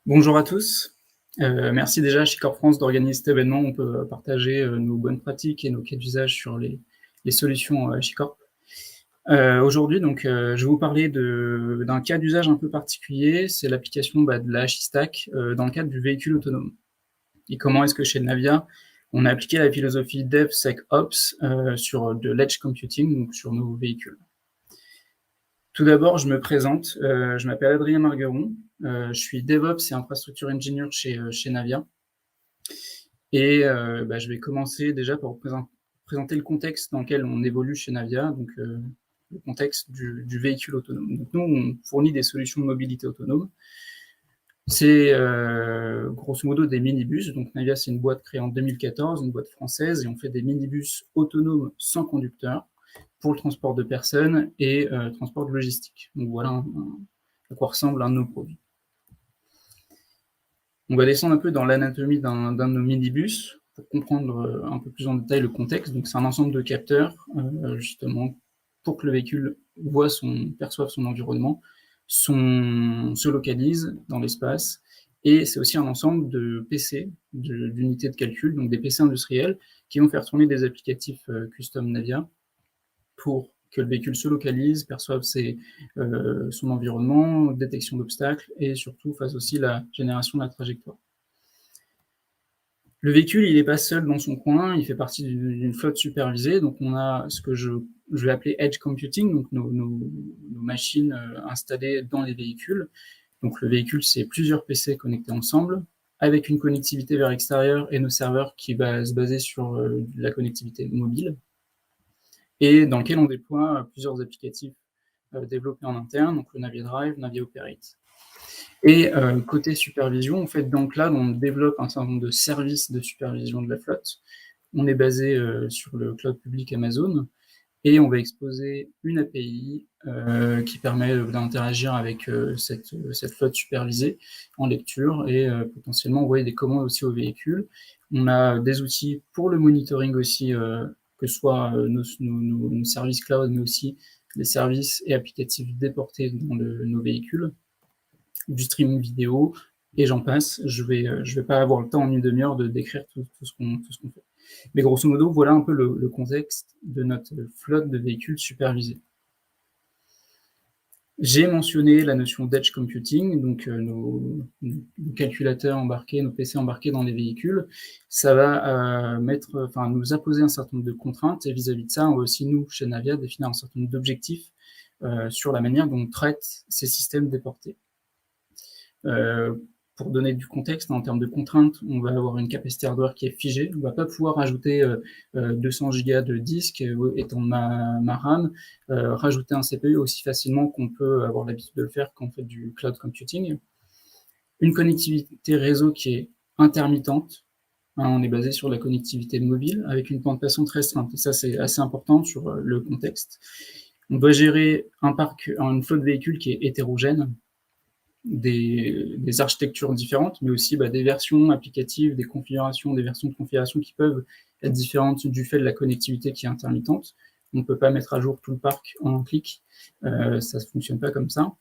Bonjour à tous. Merci déjà à Chicorps France d'organiser cet événement. On peut partager nos bonnes pratiques et nos cas d'usage sur les solutions Chicorp. Aujourd'hui, je vais vous parler d'un cas d'usage un peu particulier. C'est l'application de la HIStack dans le cadre du véhicule autonome. Et comment est-ce que chez Navia, on a appliqué la philosophie DevSecOps sur de l'edge computing, donc sur nos véhicules. Tout d'abord, je me présente. Je m'appelle Adrien Margueron. Je suis DevOps et Infrastructure Engineer chez Navia. Et je vais commencer déjà par présenter le contexte dans lequel on évolue chez Navia, donc le contexte du véhicule autonome. Donc nous, on fournit des solutions de mobilité autonome. C'est grosso modo des minibus. Donc Navia, c'est une boîte créée en 2014, une boîte française, et on fait des minibus autonomes sans conducteur pour le transport de personnes et transport de logistique. Donc voilà à quoi ressemble un de nos produits. On va descendre un peu dans l'anatomie d'un de nos minibus pour comprendre un peu plus en détail le contexte. Donc c'est un ensemble de capteurs, justement, pour que le véhicule perçoive son environnement, se localise dans l'espace. Et c'est aussi un ensemble de PC, d'unités de calcul, donc des PC industriels, qui vont faire tourner des applicatifs custom Navia pour que le véhicule se localise, perçoive son environnement, détection d'obstacles et surtout fasse aussi la génération de la trajectoire. Le véhicule, il n'est pas seul dans son coin, il fait partie d'une flotte supervisée, donc on a ce que je vais appeler edge computing, donc nos machines installées dans les véhicules. Donc le véhicule, c'est plusieurs PC connectés ensemble, avec une connectivité vers l'extérieur et nos serveurs qui va se baser sur la connectivité mobile, et dans lequel on déploie plusieurs applicatifs développés en interne, donc le Navia Drive, Navia Operate. Et côté supervision, en fait, dans le cloud, on développe un certain nombre de services de supervision de la flotte. On est basé sur le cloud public Amazon, et on va exposer une API qui permet d'interagir avec cette flotte supervisée en lecture et potentiellement envoyer des commandes aussi au véhicule. On a des outils pour le monitoring aussi, que ce soit nos services cloud, mais aussi les services et applicatifs déportés dans nos véhicules, du streaming vidéo, et j'en passe. Je vais pas avoir le temps en une demi-heure de décrire tout ce qu'on fait. Mais grosso modo, voilà un peu le contexte de notre flotte de véhicules supervisés. J'ai mentionné la notion d'edge computing, donc nos calculateurs embarqués, nos PC embarqués dans les véhicules. Ça va nous imposer un certain nombre de contraintes, et vis-à-vis de ça, on va aussi, nous, chez Navia, définir un certain nombre d'objectifs sur la manière dont on traite ces systèmes déportés. Pour donner du contexte, en termes de contraintes, on va avoir une capacité hardware qui est figée. On ne va pas pouvoir ajouter 200 Go de disque étant ma RAM, rajouter un CPU aussi facilement qu'on peut avoir l'habitude de le faire quand on fait du cloud computing. Une connectivité réseau qui est intermittente. On est basé sur la connectivité mobile avec une bande passante restreinte. Et ça, c'est assez important sur le contexte. On doit gérer une flotte de véhicules qui est hétérogène, des architectures différentes, mais aussi des versions applicatives, des versions de configuration qui peuvent être différentes du fait de la connectivité qui est intermittente. On ne peut pas mettre à jour tout le parc en un clic, ça ne fonctionne pas comme ça.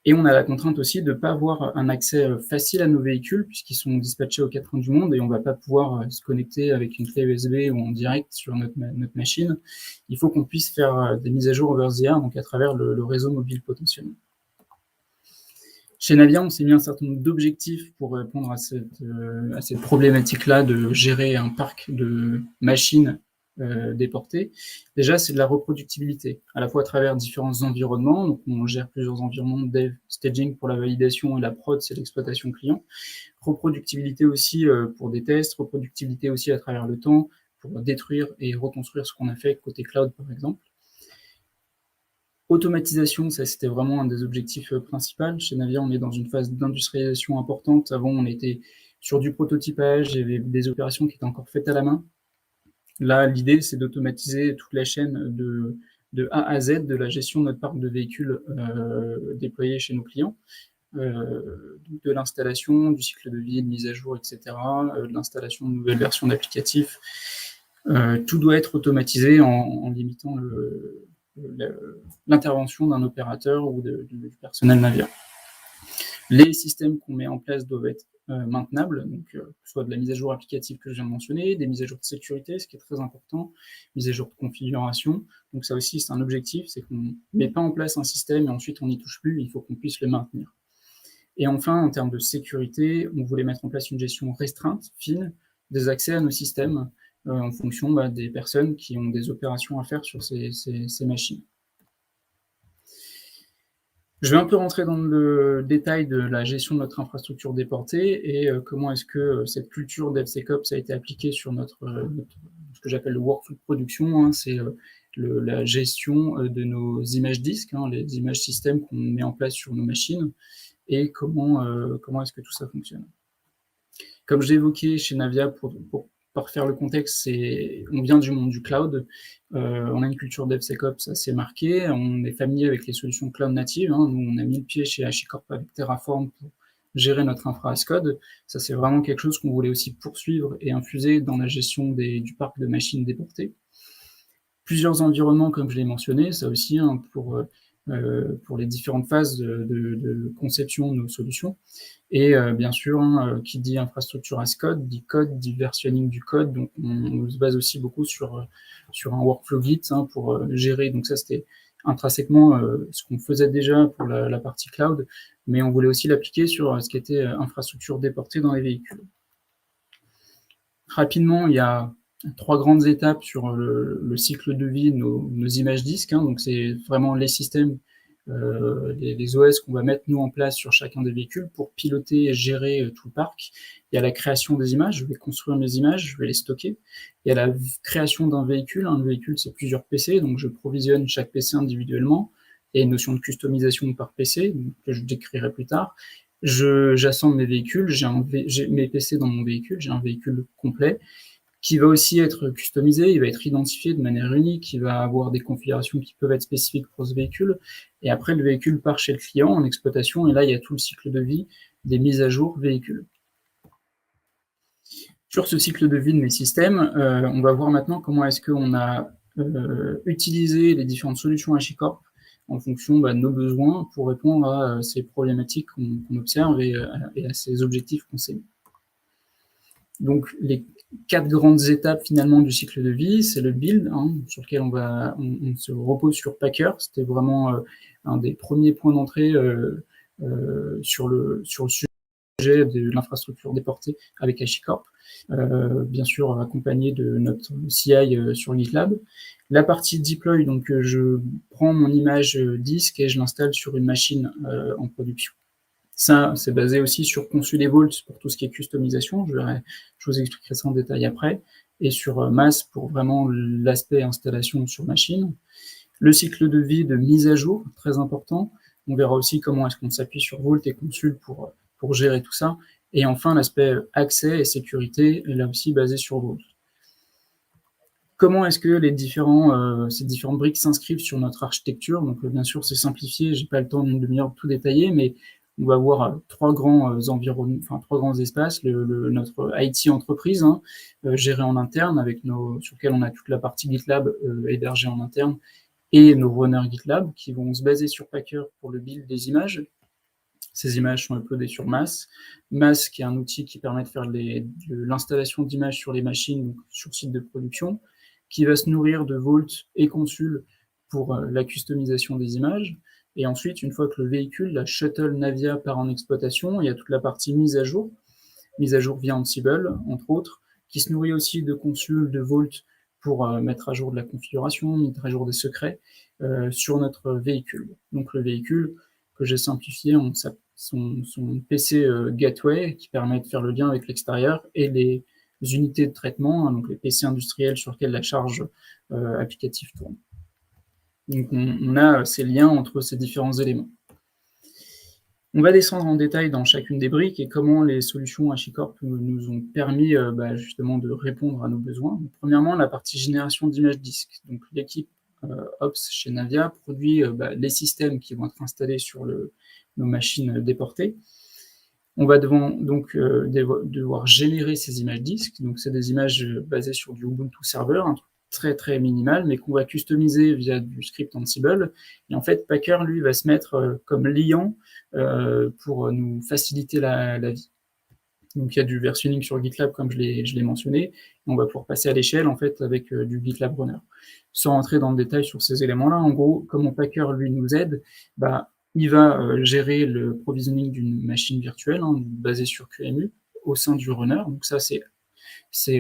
Et on a la contrainte aussi de ne pas avoir un accès facile à nos véhicules, puisqu'ils sont dispatchés aux quatre coins du monde, et on ne va pas pouvoir se connecter avec une clé USB ou en direct sur notre machine. Il faut qu'on puisse faire des mises à jour over the air, donc à travers le réseau mobile potentiellement. Chez Navia, on s'est mis un certain nombre d'objectifs pour répondre à cette problématique-là de gérer un parc de machines déportées. Déjà, c'est de la reproductibilité, à la fois à travers différents environnements. Donc, on gère plusieurs environnements, dev, staging pour la validation, et la prod, c'est l'exploitation client. Reproductibilité aussi pour des tests, reproductibilité aussi à travers le temps, pour détruire et reconstruire ce qu'on a fait côté cloud, par exemple. Automatisation, ça c'était vraiment un des objectifs principaux. Chez Navia, on est dans une phase d'industrialisation importante. Avant, on était sur du prototypage, il y avait des opérations qui étaient encore faites à la main. Là, l'idée, c'est d'automatiser toute la chaîne de A à Z de la gestion de notre parc de véhicules déployés chez nos clients. De l'installation, du cycle de vie, de mise à jour, etc., de l'installation de nouvelles versions d'applicatifs. Tout doit être automatisé en limitant l'intervention d'un opérateur ou du personnel Navia. Les systèmes qu'on met en place doivent être maintenables, donc que ce soit de la mise à jour applicative que je viens de mentionner, des mises à jour de sécurité, ce qui est très important, mise à jour de configuration. Donc ça aussi, c'est un objectif, c'est qu'on ne met pas en place un système et ensuite on n'y touche plus, il faut qu'on puisse le maintenir. Et enfin, en termes de sécurité, on voulait mettre en place une gestion restreinte, fine, des accès à nos systèmes en fonction des personnes qui ont des opérations à faire sur ces machines. Je vais un peu rentrer dans le détail de la gestion de notre infrastructure déportée et comment est-ce que cette culture DevSecOps a été appliquée sur ce que j'appelle le workflow de production, hein, c'est la gestion de nos images disques, hein, les images systèmes qu'on met en place sur nos machines, et comment est-ce que tout ça fonctionne. Comme j'ai évoqué chez Navia, pour faire le contexte, on vient du monde du cloud, on a une culture DevSecOps assez marquée, on est familier avec les solutions cloud natives, hein. Nous, on a mis le pied chez HashiCorp avec Terraform pour gérer notre infra as code. Ça, c'est vraiment quelque chose qu'on voulait aussi poursuivre et infuser dans la gestion du parc de machines déportées. Plusieurs environnements, comme je l'ai mentionné, ça aussi, hein, pour les différentes phases de conception de nos solutions. Et bien sûr, hein, qui dit infrastructure as code, dit versionning du code, donc on se base aussi beaucoup sur un workflow Git, hein, pour gérer, donc ça c'était intrinsèquement ce qu'on faisait déjà pour la partie cloud, mais on voulait aussi l'appliquer sur ce qui était infrastructure déportée dans les véhicules. Rapidement, il y a 3 grandes étapes sur le cycle de vie de nos images disques, hein, donc c'est vraiment les systèmes, les OS qu'on va mettre nous en place sur chacun des véhicules pour piloter et gérer tout le parc. Il y a la création des images, je vais construire mes images, je vais les stocker. Il y a la création d'un véhicule, un véhicule c'est plusieurs PC, donc je provisionne chaque PC individuellement. Il y a une notion de customisation par PC, que je décrirai plus tard. J'assemble mes véhicules, j'ai mes PC dans mon véhicule, j'ai un véhicule complet, qui va aussi être customisé, il va être identifié de manière unique, il va avoir des configurations qui peuvent être spécifiques pour ce véhicule, et après le véhicule part chez le client en exploitation, et là il y a tout le cycle de vie des mises à jour véhicules. Sur ce cycle de vie de mes systèmes, on va voir maintenant comment est-ce qu'on a utilisé les différentes solutions HashiCorp en fonction de nos besoins pour répondre à ces problématiques qu'on observe et à ces objectifs qu'on s'est mis. Donc les 4 grandes étapes finalement du cycle de vie, c'est le build, hein, sur lequel on se repose sur Packer. C'était vraiment un des premiers points d'entrée sur le sujet de l'infrastructure déportée avec HashiCorp, bien sûr accompagné de notre CI sur GitLab. La partie deploy, donc je prends mon image disque et je l'installe sur une machine en production. Ça, c'est basé aussi sur Consul et Vault pour tout ce qui est customisation, je vous expliquerai ça en détail après, et sur Mass pour vraiment l'aspect installation sur machine. Le cycle de vie de mise à jour, très important. On verra aussi comment est-ce qu'on s'appuie sur Vault et Consul pour gérer tout ça. Et enfin, l'aspect accès et sécurité est là aussi basé sur Vault. Comment est-ce que ces différentes briques s'inscrivent sur notre architecture? Donc bien sûr, c'est simplifié, j'ai pas le temps d'une demi-heure de tout détailler, mais on va avoir 3 grands environnements, enfin 3 grands espaces, notre IT entreprise, hein, géré en interne, sur lequel on a toute la partie GitLab hébergée en interne, et nos runners GitLab qui vont se baser sur Packer pour le build des images. Ces images sont uploadées sur Mass. Mass, qui est un outil qui permet de faire l'installation d'images sur les machines, donc sur site de production, qui va se nourrir de Vault et Consul pour la customisation des images. Et ensuite, une fois que le véhicule, la shuttle Navia part en exploitation, il y a toute la partie mise à jour via Ansible, entre autres, qui se nourrit aussi de Consul, de Vault, pour mettre à jour de la configuration, mettre à jour des secrets sur notre véhicule. Donc le véhicule, que j'ai simplifié, son PC Gateway, qui permet de faire le lien avec l'extérieur, et les unités de traitement, hein, donc les PC industriels sur lesquels la charge applicative tourne. Donc on a ces liens entre ces différents éléments. On va descendre en détail dans chacune des briques et comment les solutions HashiCorp nous ont permis justement de répondre à nos besoins. Donc, premièrement, la partie génération d'images disques. Donc l'équipe Ops chez Navia produit les systèmes qui vont être installés sur nos machines déportées. On va devoir générer ces images disques. Donc c'est des images basées sur du Ubuntu Server, un truc très, très minimale, mais qu'on va customiser via du script Ansible. Et en fait, Packer, lui, va se mettre comme liant pour nous faciliter la vie. Donc il y a du versioning sur GitLab, comme je l'ai mentionné, et on va pouvoir passer à l'échelle, en fait, avec du GitLab Runner. Sans rentrer dans le détail sur ces éléments-là, en gros, comment Packer, lui, nous aide, il va gérer le provisioning d'une machine virtuelle, basée sur QEMU, au sein du runner. Donc ça, c'est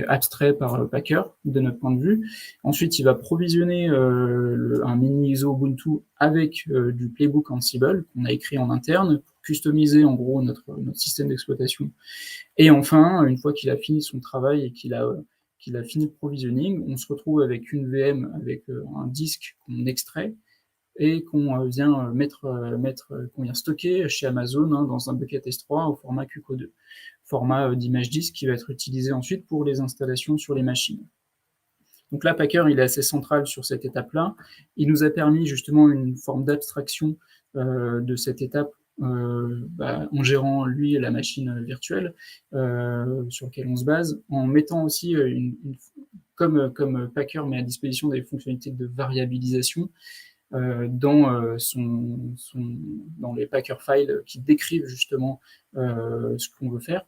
abstrait par Packer, de notre point de vue. Ensuite, il va provisionner un mini ISO Ubuntu avec du playbook Ansible qu'on a écrit en interne pour customiser en gros notre système d'exploitation. Et enfin, une fois qu'il a fini son travail et qu'il a fini le provisioning, on se retrouve avec une VM avec un disque qu'on extrait et qu'on vient qu'on vient stocker chez Amazon dans un bucket S3 au format QCO2, format d'image disque qui va être utilisé ensuite pour les installations sur les machines. Donc là, Packer, il est assez central sur cette étape-là. Il nous a permis justement une forme d'abstraction de cette étape en gérant, lui, la machine virtuelle sur laquelle on se base, en mettant aussi, comme Packer met à disposition des fonctionnalités de variabilisation, dans les Packer files qui décrivent justement ce qu'on veut faire.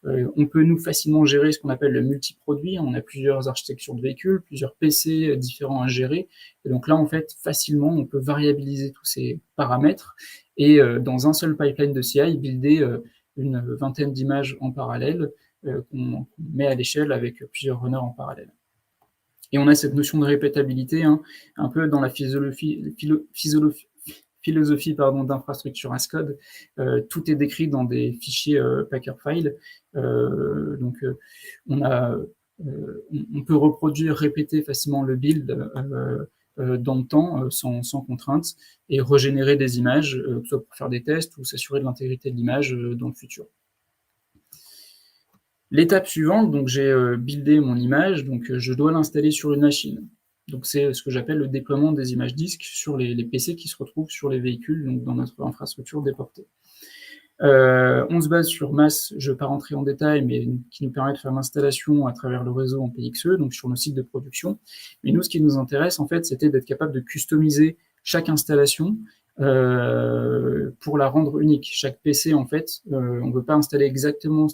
On peut nous facilement gérer ce qu'on appelle le multiproduit. On a plusieurs architectures de véhicules, plusieurs PC différents à gérer. Et donc là, en fait, facilement, on peut variabiliser tous ces paramètres et dans un seul pipeline de CI, builder une vingtaine d'images en parallèle qu'on met à l'échelle avec plusieurs runners en parallèle. Et on a cette notion de répétabilité, un peu dans la philosophie d'infrastructure as code. Tout est décrit dans des fichiers Packer file. On peut reproduire, répéter facilement le build dans le temps, sans contrainte, et régénérer des images, que ce soit pour faire des tests ou s'assurer de l'intégrité de l'image dans le futur. L'étape suivante, donc j'ai buildé mon image, donc je dois l'installer sur une machine. Donc c'est ce que j'appelle le déploiement des images disques sur les PC qui se retrouvent sur les véhicules, donc dans notre infrastructure déportée. On se base sur MAS, je ne vais pas rentrer en détail, mais qui nous permet de faire l'installation à travers le réseau en PXE, donc sur nos sites de production. Mais nous, ce qui nous intéresse, en fait, c'était d'être capable de customiser chaque installation pour la rendre unique. Chaque PC, en fait, on ne veut pas installer exactement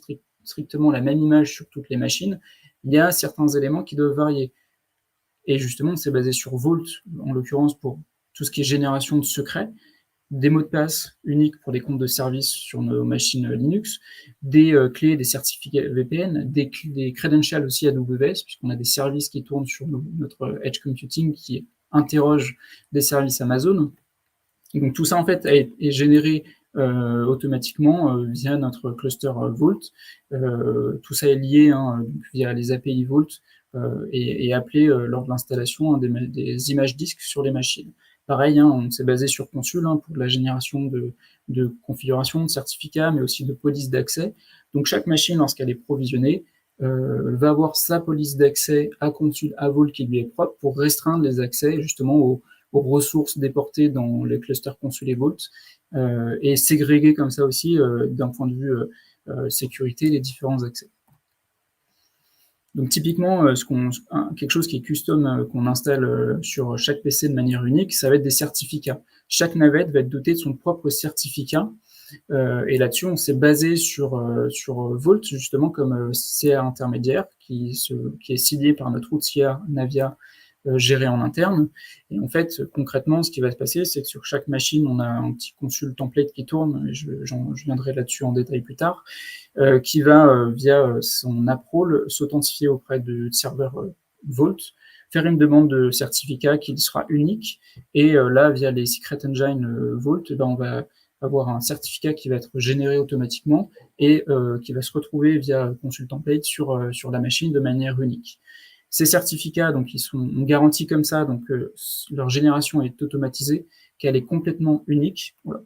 strictement la même image sur toutes les machines, il y a certains éléments qui doivent varier. Et justement, c'est basé sur Vault, en l'occurrence pour tout ce qui est génération de secrets, des mots de passe uniques pour des comptes de service sur nos machines Linux, des clés, des certificats VPN, des credentials aussi AWS, puisqu'on a des services qui tournent sur notre Edge Computing qui interrogent des services Amazon. Et donc tout ça, en fait, est généré automatiquement via notre cluster Vault. Tout ça est lié via les API Vault et appelé lors de l'installation des images disques sur les machines. Pareil, on s'est basé sur Consul pour la génération de configuration, de certificats, mais aussi de police d'accès. Donc chaque machine, lorsqu'elle est provisionnée, va avoir sa police d'accès à Consul, à Vault qui lui est propre pour restreindre les accès justement aux ressources déportées dans les clusters Consul et Vault, et ségréguer comme ça aussi, d'un point de vue sécurité, les différents accès. Donc typiquement, quelque chose qui est custom, qu'on installe sur chaque PC de manière unique, ça va être des certificats. Chaque navette va être dotée de son propre certificat, et là-dessus, on s'est basé sur Vault, justement, comme CA intermédiaire, qui est signé par notre outil Navia, géré en interne. Et en fait, concrètement, ce qui va se passer, c'est que sur chaque machine, on a un petit Consul template qui tourne, et je viendrai là-dessus en détail plus tard, qui va, via son AppRole, s'authentifier auprès du serveur Vault, faire une demande de certificat qui sera unique, et là, via les Secret Engine Vault, on va avoir un certificat qui va être généré automatiquement et qui va se retrouver via Consul template sur la machine de manière unique. Ces certificats, donc, ils sont garantis comme ça, donc leur génération est automatisée, qu'elle est complètement unique. Voilà.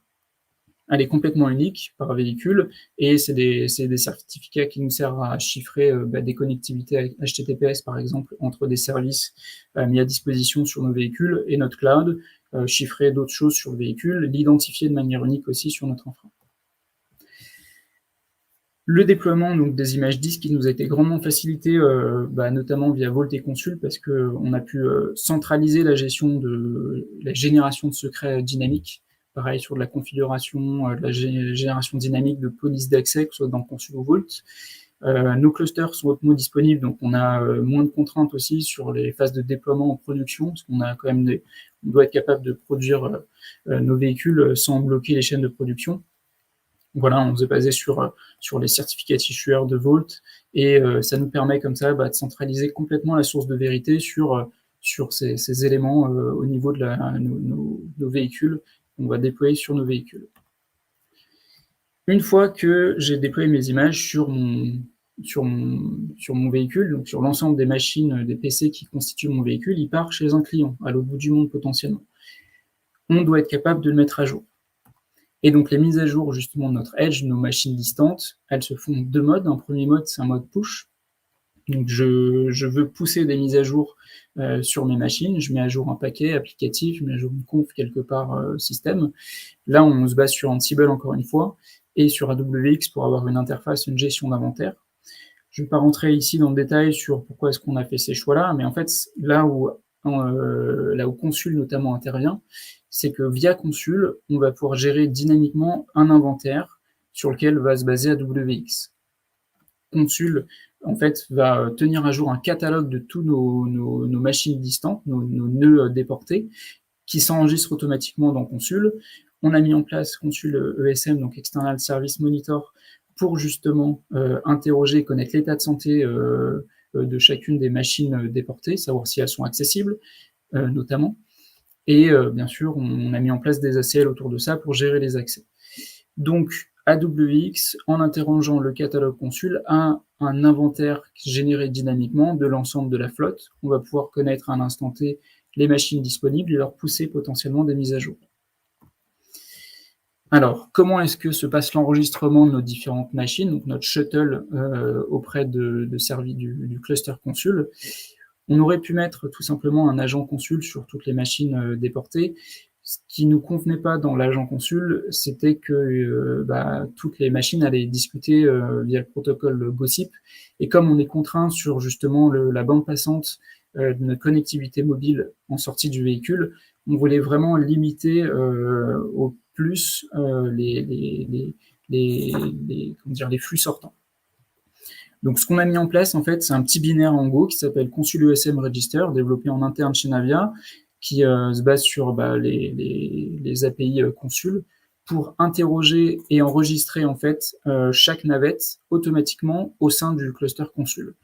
Elle est complètement unique par véhicule, et c'est des certificats qui nous servent à chiffrer des connectivités HTTPS, par exemple, entre des services mis à disposition sur nos véhicules et notre cloud, chiffrer d'autres choses sur le véhicule, l'identifier de manière unique aussi sur notre infra. Le déploiement donc des images disques qui nous a été grandement facilité, notamment via Vault et Consul parce qu'on a pu centraliser la gestion de la génération de secrets dynamiques. Pareil sur de la configuration, de la génération dynamique de police d'accès, que ce soit dans Consul ou Vault. Nos clusters sont hautement disponibles, donc on a moins de contraintes aussi sur les phases de déploiement en production, parce qu'on a quand même on doit être capable de produire nos véhicules sans bloquer les chaînes de production. Voilà, on s'est basé sur les certificates issuers de Vault, et ça nous permet comme ça de centraliser complètement la source de vérité sur ces éléments au niveau de nos véhicules qu'on va déployer sur nos véhicules. Une fois que j'ai déployé mes images sur mon véhicule, donc sur l'ensemble des machines, des PC qui constituent mon véhicule, il part chez un client, à l'autre bout du monde potentiellement. On doit être capable de le mettre à jour. Et donc les mises à jour justement de notre Edge, nos machines distantes, elles se font deux modes. Un premier mode, c'est un mode push. Donc je veux pousser des mises à jour sur mes machines, je mets à jour un paquet applicatif, je mets à jour une conf quelque part système. Là, on se base sur Ansible encore une fois, et sur AWX pour avoir une interface, une gestion d'inventaire. Je ne vais pas rentrer ici dans le détail sur pourquoi est-ce qu'on a fait ces choix-là, mais en fait, là où Consul notamment intervient, c'est que via Consul, on va pouvoir gérer dynamiquement un inventaire sur lequel va se baser AWX. Consul, en fait, va tenir à jour un catalogue de tous nos machines distantes, nos nœuds déportés, qui s'enregistrent automatiquement dans Consul. On a mis en place Consul ESM, donc External Service Monitor, pour justement interroger et connaître l'état de santé de chacune des machines déportées, savoir si elles sont accessibles, notamment. Et bien sûr, on a mis en place des ACL autour de ça pour gérer les accès. Donc, AWX, en interrogeant le catalogue Consul, a un inventaire généré dynamiquement de l'ensemble de la flotte. On va pouvoir connaître à un instant T les machines disponibles et leur pousser potentiellement des mises à jour. Alors, comment est-ce que se passe l'enregistrement de nos différentes machines, donc notre shuttle auprès du cluster Consul? On aurait pu mettre tout simplement un agent Consul sur toutes les machines déportées. Ce qui ne nous convenait pas dans l'agent Consul, c'était que toutes les machines allaient discuter via le protocole Gossip. Et comme on est contraint sur justement la bande passante de notre connectivité mobile en sortie du véhicule, on voulait vraiment limiter au plus les flux sortants. Donc, ce qu'on a mis en place, en fait, c'est un petit binaire en Go qui s'appelle Consul ESM Register, développé en interne chez Navia, qui se base sur les API Consul pour interroger et enregistrer en fait chaque navette automatiquement au sein du cluster Consul.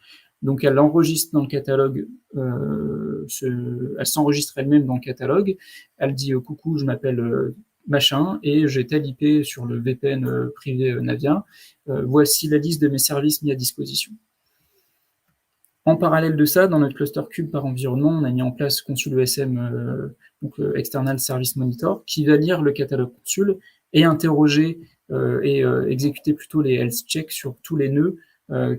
Donc, elle enregistre dans le catalogue, elle s'enregistre elle-même dans le catalogue. Elle dit coucou, je m'appelle machin, et j'ai tel IP sur le VPN privé Navia. Voici la liste de mes services mis à disposition. En parallèle de ça, dans notre cluster cube par environnement, on a mis en place Consul ESM, donc External Service Monitor, qui va lire le catalogue Consul et interroger et exécuter plutôt les health checks sur tous les nœuds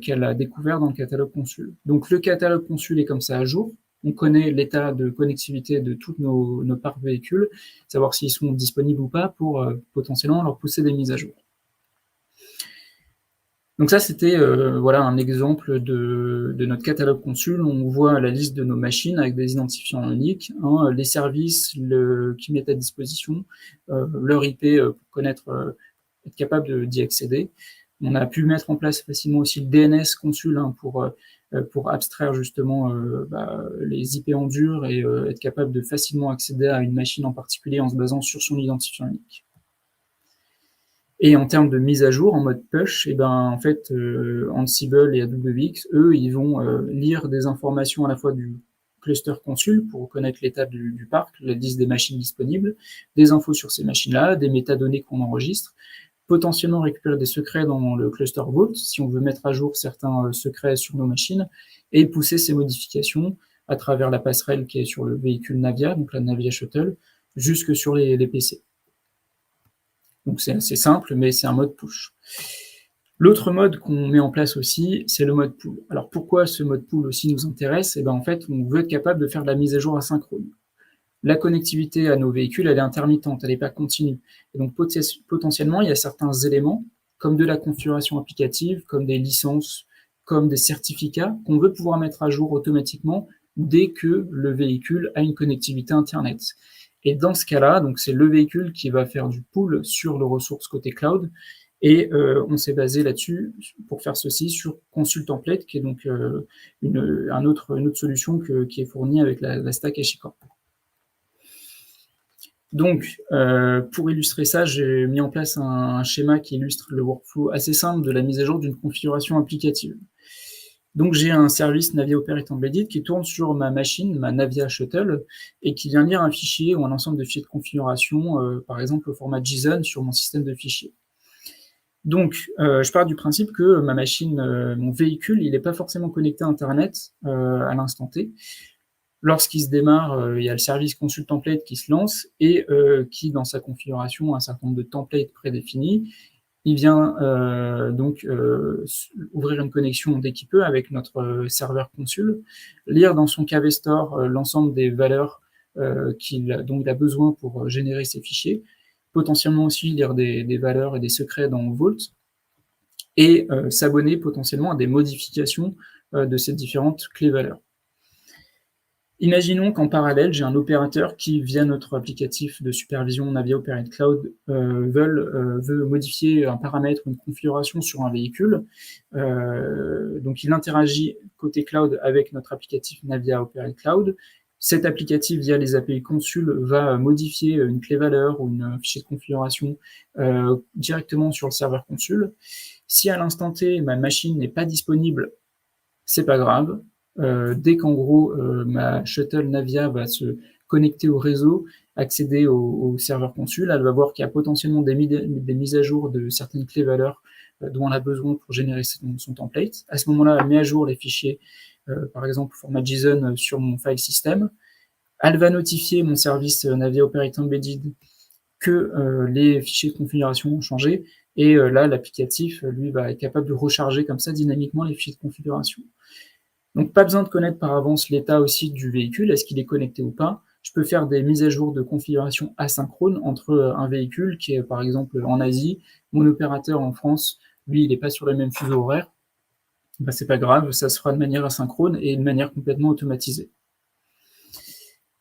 qu'elle a découverts dans le catalogue Consul. Donc le catalogue Consul est comme ça à jour. On connaît l'état de connectivité de tous nos parcs véhicules, savoir s'ils sont disponibles ou pas pour potentiellement leur pousser des mises à jour. Donc ça, c'était un exemple de notre catalogue Consul. On voit la liste de nos machines avec des identifiants uniques, les services qui mettent à disposition, leur IP pour connaître, être capable d'y accéder. On a pu mettre en place facilement aussi le DNS Consul pour abstraire justement les IP en dur et être capable de facilement accéder à une machine en particulier en se basant sur son identifiant unique. Et en termes de mise à jour, en mode push, en fait, Ansible et AWX, eux, ils vont lire des informations à la fois du cluster Consul pour connaître l'état du parc, la liste des machines disponibles, des infos sur ces machines-là, des métadonnées qu'on enregistre, potentiellement récupérer des secrets dans le cluster Vault, si on veut mettre à jour certains secrets sur nos machines, et pousser ces modifications à travers la passerelle qui est sur le véhicule Navia, donc la Navia Shuttle, jusque sur les PC. Donc c'est assez simple, mais c'est un mode push. L'autre mode qu'on met en place aussi, c'est le mode pull. Alors pourquoi ce mode pull aussi nous intéresse? En fait, on veut être capable de faire de la mise à jour asynchrone. La connectivité à nos véhicules, elle est intermittente, elle n'est pas continue. Et donc potentiellement, il y a certains éléments, comme de la configuration applicative, comme des licences, comme des certificats qu'on veut pouvoir mettre à jour automatiquement dès que le véhicule a une connectivité Internet. Et dans ce cas-là, donc c'est le véhicule qui va faire du pull sur les ressources côté cloud, et on s'est basé là-dessus pour faire ceci sur Consul Template, qui est donc une autre solution qui est fournie avec la stack HashiCorp. Donc, pour illustrer ça, j'ai mis en place un schéma qui illustre le workflow assez simple de la mise à jour d'une configuration applicative. Donc, j'ai un service Navia Operate Embedded qui tourne sur ma machine, ma Navia Shuttle, et qui vient lire un fichier ou un ensemble de fichiers de configuration, par exemple au format JSON sur mon système de fichiers. Donc, je pars du principe que ma machine, mon véhicule, il n'est pas forcément connecté à Internet à l'instant T. Lorsqu'il se démarre, il y a le service Consul Template qui se lance et qui, dans sa configuration, a un certain nombre de templates prédéfinis. Il vient donc ouvrir une connexion dès qu'il peut avec notre serveur Consul, lire dans son KV Store l'ensemble des valeurs dont il a besoin pour générer ses fichiers, potentiellement aussi lire des valeurs et des secrets dans Vault, et s'abonner potentiellement à des modifications de ces différentes clés-valeurs. Imaginons qu'en parallèle, j'ai un opérateur qui, via notre applicatif de supervision Navia Operate Cloud, veut modifier un paramètre ou une configuration sur un véhicule. Donc, il interagit côté cloud avec notre applicatif Navia Operate Cloud. Cet applicatif, via les API Consul, va modifier une clé-valeur ou une fichier de configuration directement sur le serveur Consul. Si à l'instant T, ma machine n'est pas disponible, c'est pas grave. Dès qu'en gros ma shuttle Navia va se connecter au réseau, accéder au serveur Consul, elle va voir qu'il y a potentiellement des mises à jour de certaines clés-valeurs dont elle a besoin pour générer son template. À ce moment-là, elle met à jour les fichiers, par exemple format JSON sur mon file system. Elle va notifier mon service Navia Operate Embedded que les fichiers de configuration ont changé, et là, l'applicatif, lui, va être capable de recharger comme ça dynamiquement les fichiers de configuration. Donc, pas besoin de connaître par avance l'état aussi du véhicule, est-ce qu'il est connecté ou pas. Je peux faire des mises à jour de configuration asynchrone entre un véhicule qui est, par exemple, en Asie, mon opérateur en France, lui, il n'est pas sur le même fuseau horaire. Ben, c'est pas grave, ça se fera de manière asynchrone et de manière complètement automatisée.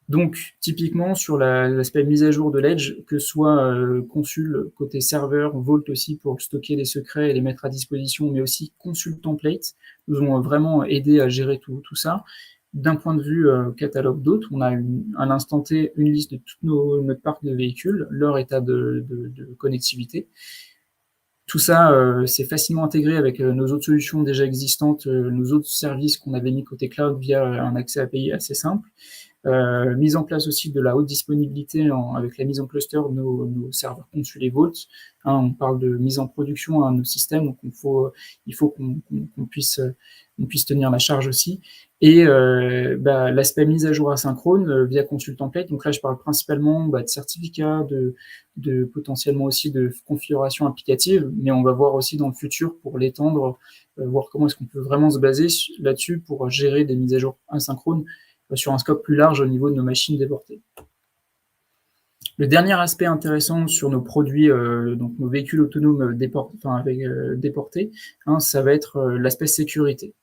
Donc, typiquement, sur l'aspect mise à jour de l'Edge, que ce soit Consul côté serveur, Vault aussi pour stocker les secrets et les mettre à disposition, mais aussi Consul Template, nous ont vraiment aidé à gérer tout ça. D'un point de vue catalogue d'hôtes, on a à l'instant T une liste de tout notre parc de véhicules, leur état de connectivité. Tout ça, c'est facilement intégré avec nos autres solutions déjà existantes, nos autres services qu'on avait mis côté cloud via un accès API assez simple. Mise en place aussi de la haute disponibilité avec la mise en cluster de nos serveurs Consul et Vault. On parle de mise en production à nos systèmes, donc il faut qu'on puisse tenir la charge aussi. Et l'aspect mise à jour asynchrone via Consul Template. Donc là, je parle principalement de certificats, de potentiellement aussi de configuration applicative, mais on va voir aussi dans le futur pour l'étendre, voir comment est-ce qu'on peut vraiment se baser là-dessus pour gérer des mises à jour asynchrones sur un scope plus large au niveau de nos machines déportées. Le dernier aspect intéressant sur nos produits, donc nos véhicules autonomes déportés, ça va être l'aspect sécurité.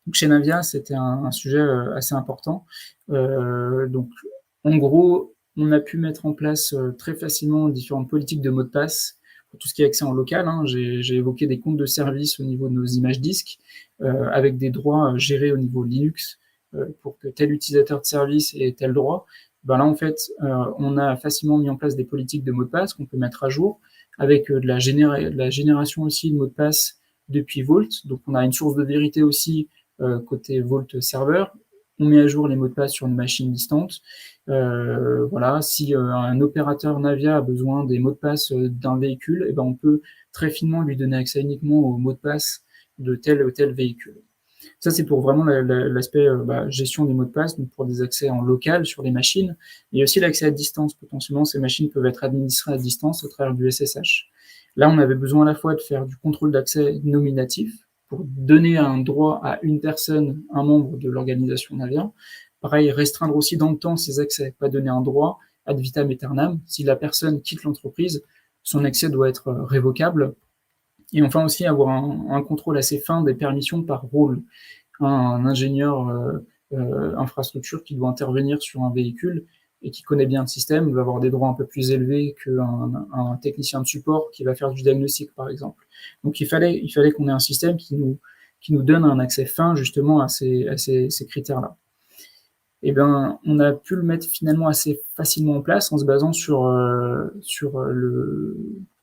Donc chez Navia, c'était un sujet assez important. Donc, en gros, on a pu mettre en place très facilement différentes politiques de mots de passe pour tout ce qui est accès en local. J'ai évoqué des comptes de service au niveau de nos images disques, avec des droits gérés au niveau Linux, pour que tel utilisateur de service ait tel droit. Ben là, en fait, on a facilement mis en place des politiques de mots de passe qu'on peut mettre à jour, avec de la génération aussi de mots de passe depuis Vault. Donc, on a une source de vérité aussi côté Vault serveur. On met à jour les mots de passe sur une machine distante. Voilà, si un opérateur Navia a besoin des mots de passe d'un véhicule, et ben on peut très finement lui donner accès uniquement aux mots de passe de tel ou tel véhicule. Ça, c'est pour vraiment l'aspect gestion des mots de passe, donc pour des accès en local sur les machines, mais aussi l'accès à distance. Potentiellement, ces machines peuvent être administrées à distance au travers du SSH. Là, on avait besoin à la fois de faire du contrôle d'accès nominatif, pour donner un droit à une personne, un membre de l'organisation Navia. Pareil, restreindre aussi dans le temps ces accès, pas donner un droit ad vitam aeternam. Si la personne quitte l'entreprise, son accès doit être révocable. Et enfin aussi avoir un contrôle assez fin des permissions par rôle. Un ingénieur infrastructure qui doit intervenir sur un véhicule et qui connaît bien le système va avoir des droits un peu plus élevés qu'un technicien de support qui va faire du diagnostic, par exemple. Donc il fallait qu'on ait un système qui nous donne un accès fin justement à ces critères-là. Et ben, on a pu le mettre finalement assez facilement en place en se basant sur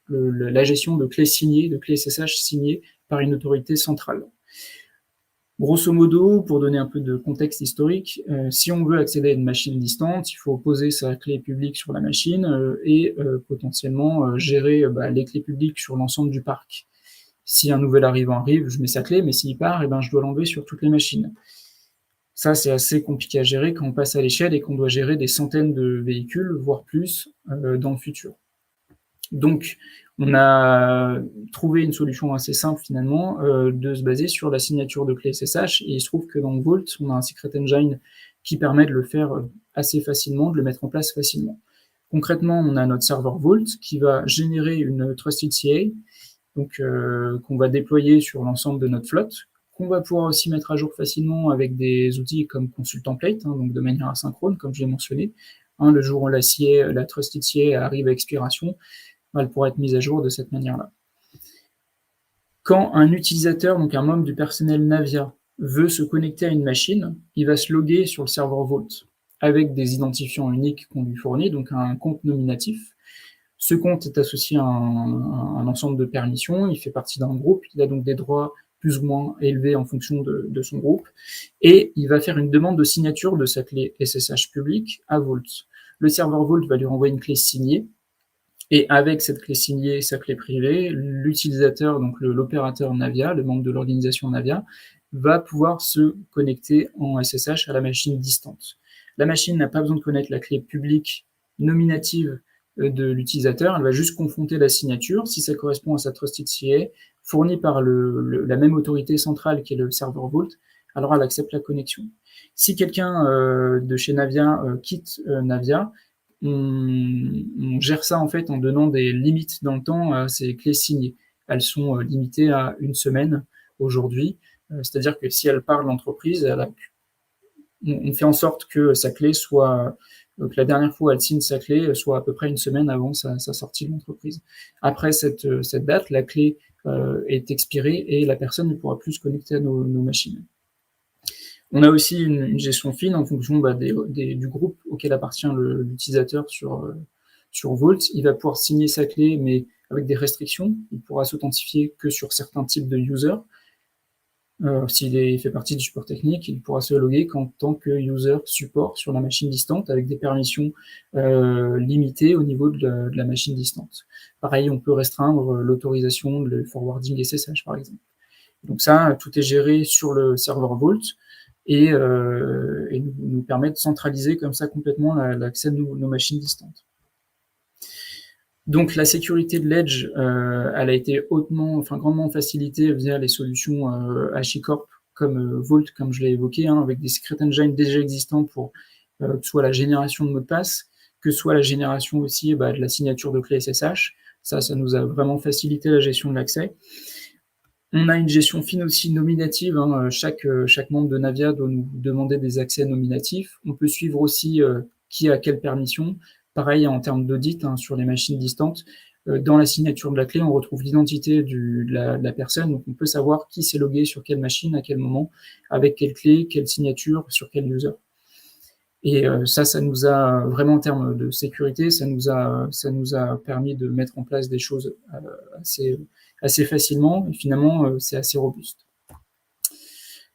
la gestion de clés signées, de clés SSH signées par une autorité centrale. Grosso modo, pour donner un peu de contexte historique, si on veut accéder à une machine distante, il faut poser sa clé publique sur la machine et potentiellement gérer les clés publiques sur l'ensemble du parc. Si un nouvel arrivant arrive, je mets sa clé, mais s'il part, eh ben, je dois l'enlever sur toutes les machines. Ça, c'est assez compliqué à gérer quand on passe à l'échelle et qu'on doit gérer des centaines de véhicules, voire plus, dans le futur. Donc, on a trouvé une solution assez simple finalement de se baser sur la signature de clé SSH, et il se trouve que dans Vault, on a un secret engine qui permet de le faire assez facilement, de le mettre en place facilement. Concrètement, on a notre serveur Vault qui va générer une Trusted CA, donc qu'on va déployer sur l'ensemble de notre flotte, qu'on va pouvoir aussi mettre à jour facilement avec des outils comme Consult Template, donc de manière asynchrone, comme je l'ai mentionné. Le jour où la Trusted CA arrive à expiration, elle pourra être mise à jour de cette manière-là. Quand un utilisateur, donc un membre du personnel Navia, veut se connecter à une machine, il va se loguer sur le serveur Vault avec des identifiants uniques qu'on lui fournit, donc un compte nominatif. Ce compte est associé à un ensemble de permissions, il fait partie d'un groupe, il a donc des droits plus ou moins élevés en fonction de son groupe, et il va faire une demande de signature de sa clé SSH publique à Vault. Le serveur Vault va lui renvoyer une clé signée, et avec cette clé signée, sa clé privée, l'utilisateur, donc l'opérateur Navia, le membre de l'organisation Navia, va pouvoir se connecter en SSH à la machine distante. La machine n'a pas besoin de connaître la clé publique nominative de l'utilisateur, elle va juste confronter la signature, si ça correspond à sa Trusted CA, fournie par la même autorité centrale qui est le serveur Vault, alors elle accepte la connexion. Si quelqu'un de chez Navia quitte Navia, on gère ça en fait en donnant des limites dans le temps à ces clés signées. Elles sont limitées à 1 semaine aujourd'hui, c'est-à-dire que si elle part de l'entreprise, on fait en sorte que sa clé soit, que la dernière fois où elle signe sa clé soit à peu près 1 semaine avant sa sortie de l'entreprise. Après cette date, la clé est expirée et la personne ne pourra plus se connecter à nos machines. On a aussi une gestion fine en fonction du groupe auquel appartient l'utilisateur sur Vault. Il va pouvoir signer sa clé, mais avec des restrictions. Il pourra s'authentifier que sur certains types de users. S'il fait partie du support technique, il pourra se loguer qu'en tant que user support sur la machine distante avec des permissions limitées au niveau de la machine distante. Pareil, on peut restreindre l'autorisation, le forwarding SSH par exemple. Donc ça, tout est géré sur le serveur Vault et nous permet de centraliser comme ça complètement l'accès de nos machines distantes. Donc la sécurité de l'Edge, elle a été grandement facilitée via les solutions HashiCorp comme Vault, comme je l'ai évoqué, avec des secret engines déjà existants pour que ce soit la génération de mots de passe, que ce soit la génération aussi de la signature de clé SSH. Ça nous a vraiment facilité la gestion de l'accès. On a une gestion fine aussi nominative, chaque membre de Navia doit nous demander des accès nominatifs. On peut suivre aussi qui a quelle permission. Pareil en termes d'audit sur les machines distantes. Dans la signature de la clé, on retrouve l'identité de la personne, donc on peut savoir qui s'est logué sur quelle machine, à quel moment, avec quelle clé, quelle signature, sur quel user. Et ça nous a vraiment en termes de sécurité, ça nous a permis de mettre en place des choses assez facilement, et finalement c'est assez robuste.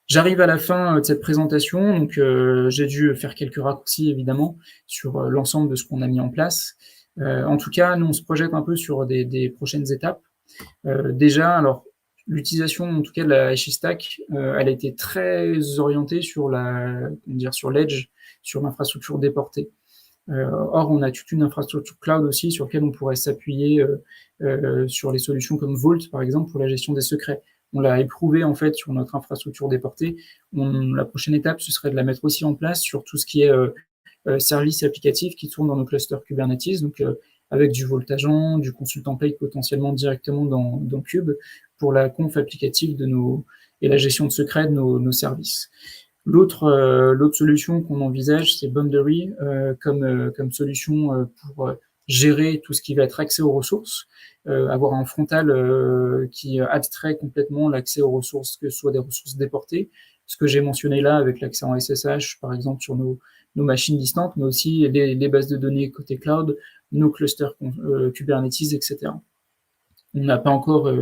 J'arrive à la fin de cette présentation, donc j'ai dû faire quelques raccourcis évidemment sur l'ensemble de ce qu'on a mis en place. En tout cas, nous on se projette un peu sur des prochaines étapes. Déjà, alors l'utilisation en tout cas de la HashiStack, elle a été très orientée sur l'Edge, sur l'infrastructure déportée. Or, on a toute une infrastructure cloud aussi sur laquelle on pourrait s'appuyer sur les solutions comme Vault, par exemple, pour la gestion des secrets. On l'a éprouvé en fait sur notre infrastructure déportée. La prochaine étape, ce serait de la mettre aussi en place sur tout ce qui est services applicatifs qui tournent dans nos clusters Kubernetes, donc avec du Voltageant, du consultant paye potentiellement directement dans Cube pour la conf applicative et la gestion de secrets de nos services. L'autre solution qu'on envisage, c'est Boundary comme solution pour gérer tout ce qui va être accès aux ressources, avoir un frontal qui abstrait complètement l'accès aux ressources, que ce soit des ressources déportées, ce que j'ai mentionné là avec l'accès en SSH, par exemple sur nos machines distantes, mais aussi les bases de données côté cloud, nos clusters Kubernetes, etc. On n'a pas encore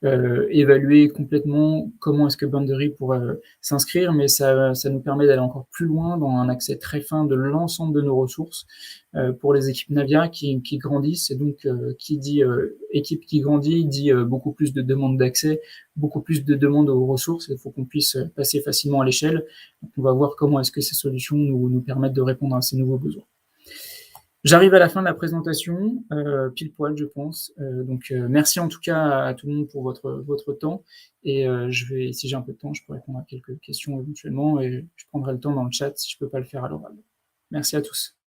évalué complètement comment est-ce que Boundary pourrait s'inscrire, mais ça nous permet d'aller encore plus loin dans un accès très fin de l'ensemble de nos ressources pour les équipes Navia qui grandissent. Et donc, qui dit équipe qui grandit, dit beaucoup plus de demandes d'accès, beaucoup plus de demandes aux ressources. Il faut qu'on puisse passer facilement à l'échelle. On va voir comment est-ce que ces solutions nous permettent de répondre à ces nouveaux besoins. J'arrive à la fin de la présentation, pile poil, je pense. Donc, merci en tout cas à tout le monde pour votre temps. Et si j'ai un peu de temps, je peux répondre à quelques questions éventuellement. Et je prendrai le temps dans le chat si je peux pas le faire à l'oral. Merci à tous.